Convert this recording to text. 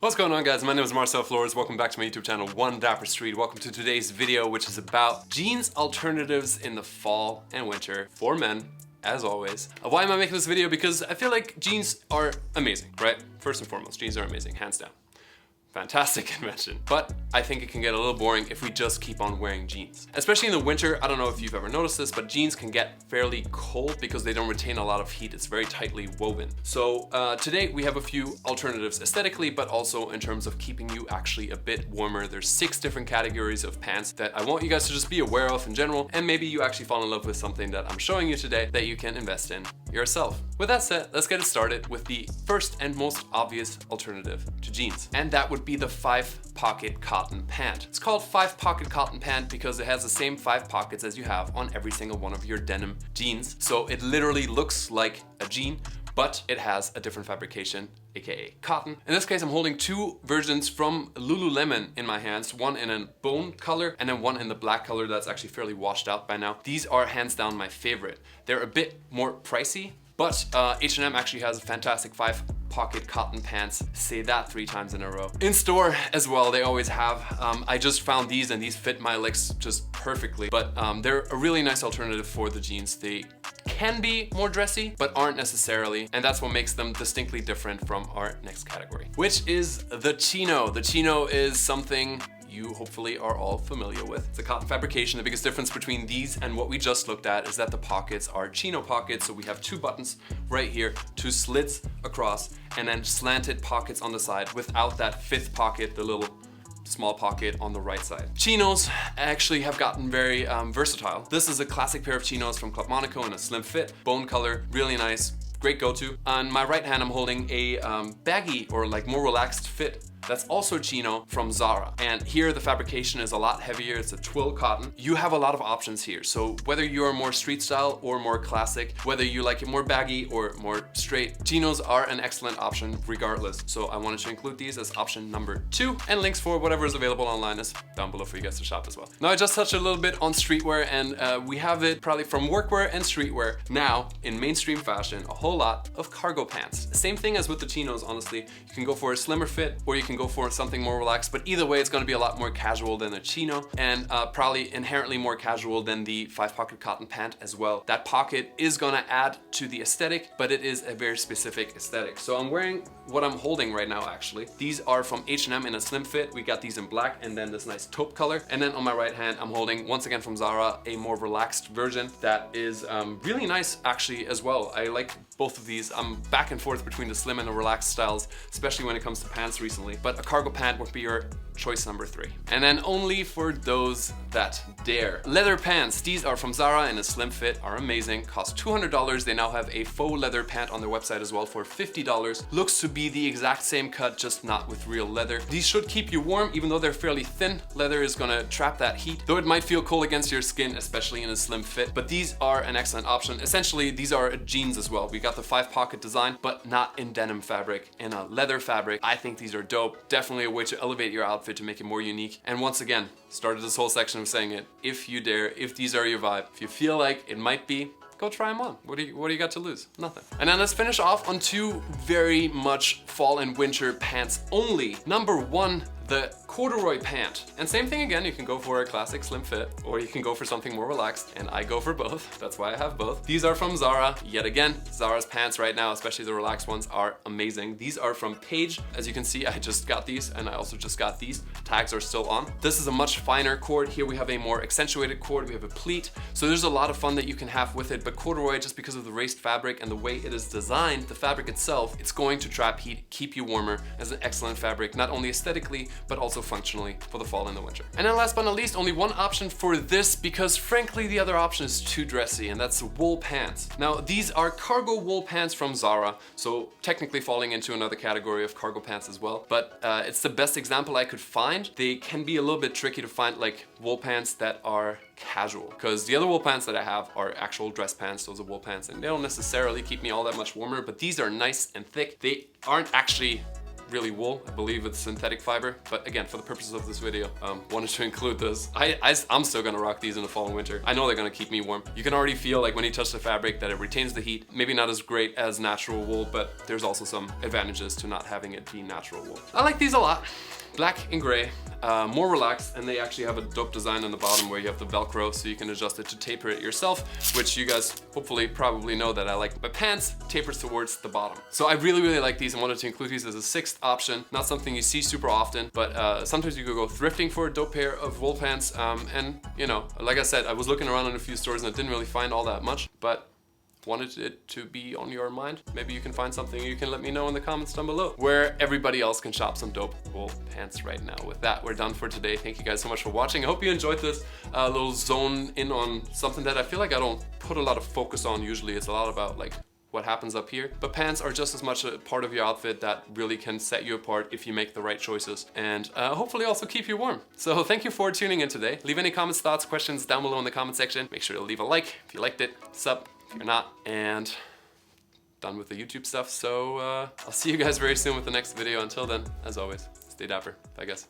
What's going on, guys? My name is Marcel Flores. Welcome back to my YouTube channel, One Dapper Street. Welcome to today's video, which is about jeans alternatives in the fall and winter for men, as always. Why am I making this video? Because I feel like jeans are amazing, right? First and foremost, jeans are amazing, hands down. Fantastic invention. But I think it can get a little boring if we just keep on wearing jeans. Especially in the winter, I don't know if you've ever noticed this, but jeans can get fairly cold because they don't retain a lot of heat. It's very tightly woven. So today we have a few alternatives aesthetically, but also in terms of keeping you actually a bit warmer. There's 6 different categories of pants that I want you guys to just be aware of in general, and maybe you actually fall in love with something that I'm showing you today that you can invest in yourself. With that said, let's get it started with the first and most obvious alternative to jeans. And that would be the 5-pocket cotton pant. It's called 5-pocket cotton pant because it has the same 5 pockets as you have on every single one of your denim jeans. So it literally looks like a jean, but it has a different fabrication, aka cotton. In this case, I'm holding 2 versions from Lululemon in my hands, one in a bone color and then one in the black color that's actually fairly washed out by now. These are hands down my favorite. They're a bit more pricey, but H&M actually has a fantastic 5-pocket cotton pants. Say that 3 times in a row. In store as well, they always have. I just found these and these fit my legs just perfectly, but they're a really nice alternative for the jeans. They can be more dressy, but aren't necessarily, and that's what makes them distinctly different from our next category, which is the Chino. The Chino is something you hopefully are all familiar with. It's a cotton fabrication. The biggest difference between these and what we just looked at is that the pockets are Chino pockets. So we have 2 buttons right here, 2 slits across, and then slanted pockets on the side without that 5th pocket, the little small pocket on the right side. Chinos actually have gotten very versatile. This is a classic pair of chinos from Club Monaco in a slim fit, bone color, really nice, great go-to. On my right hand, I'm holding a baggy or like more relaxed fit. That's also Chino from Zara. And here the fabrication is a lot heavier. It's a twill cotton. You have a lot of options here. So whether you're more street style or more classic, whether you like it more baggy or more straight, Chinos are an excellent option regardless. So I wanted to include these as option number 2, and links for whatever is available online is down below for you guys to shop as well. Now I just touched a little bit on streetwear, and we have it probably from workwear and streetwear now in mainstream fashion, a whole lot of cargo pants. Same thing as with the Chinos, honestly. You can go for a slimmer fit or you can go for something more relaxed, but either way it's going to be a lot more casual than a Chino, and probably inherently more casual than the 5-pocket cotton pant as well. That pocket is going to add to the aesthetic, but it is a very specific aesthetic. So I'm wearing what I'm holding right now actually. These are from H&M in a slim fit. We got these in black and then this nice taupe color. And then on my right hand, I'm holding, once again from Zara, a more relaxed version that is really nice actually as well. I like both of these. I'm back and forth between the slim and the relaxed styles, especially when it comes to pants recently. But a cargo pant would be your choice number 3. And then only for those that dare. Leather pants. These are from Zara in a slim fit, are amazing, cost $200. They now have a faux leather pant on their website as well for $50. Looks to be the exact same cut, just not with real leather. These should keep you warm, even though they're fairly thin. Leather is gonna trap that heat, though it might feel cold against your skin, especially in a slim fit. But these are an excellent option. Essentially, these are jeans as well. We got the 5-pocket design, but not in denim fabric, in a leather fabric. I think these are dope. Definitely a way to elevate your outfit, to make it more unique. And once again, started this whole section of saying it, if you dare, if these are your vibe, if you feel like it might be, go try them on. What do you got to lose? Nothing. And then let's finish off on 2 very much fall and winter pants only. Number 1, the corduroy pant. And same thing again, you can go for a classic slim fit or you can go for something more relaxed, and I go for both. That's why I have both. These are from Zara. Yet again, Zara's pants right now, especially the relaxed ones, are amazing. These are from Paige. As you can see, I just got these and I also just got these. Tags are still on. This is a much finer cord. Here we have a more accentuated cord. We have a pleat. So there's a lot of fun that you can have with it, but corduroy, just because of the raised fabric and the way it is designed, the fabric itself, it's going to trap heat, keep you warmer, as an excellent fabric, not only aesthetically, but also functionally for the fall and the winter. And then last but not least, only one option for this, because frankly the other option is too dressy, and that's wool pants. Now these are cargo wool pants from Zara, so technically falling into another category of cargo pants as well, but it's the best example I could find. They can be a little bit tricky to find, like wool pants that are casual, because the other wool pants that I have are actual dress pants. Those are wool pants and they don't necessarily keep me all that much warmer, but these are nice and thick. They aren't actually really wool. I believe it's synthetic fiber, but again, for the purposes of this video, wanted to include this. I'm still gonna rock these in the fall and winter. I know they're gonna keep me warm. You can already feel like when you touch the fabric that it retains the heat. Maybe not as great as natural wool, but there's also some advantages to not having it be natural wool. I like these a lot. Black and gray, more relaxed, and they actually have a dope design on the bottom where you have the Velcro so you can adjust it to taper it yourself, which you guys hopefully probably know that I like. My pants tapers towards the bottom. So I really like these and wanted to include these as a sixth option. Not something you see super often, but sometimes you could go thrifting for a dope pair of wool pants. And you know, like I said, I was looking around in a few stores and I didn't really find all that much, but wanted it to be on your mind. Maybe you can find something, you can let me know in the comments down below where everybody else can shop some dope wool pants right now. With that, we're done for today. Thank you guys so much for watching. I hope you enjoyed this little zone in on something that I feel like I don't put a lot of focus on usually. It's a lot about like what happens up here, but pants are just as much a part of your outfit that really can set you apart if you make the right choices, and hopefully also keep you warm. So thank you for tuning in today. Leave any comments, thoughts, questions down below in the comment section. Make sure to leave a like if you liked it, sub if you're not, and done with the YouTube stuff. So I'll see you guys very soon with the next video. Until then, as always, stay dapper. Bye guys.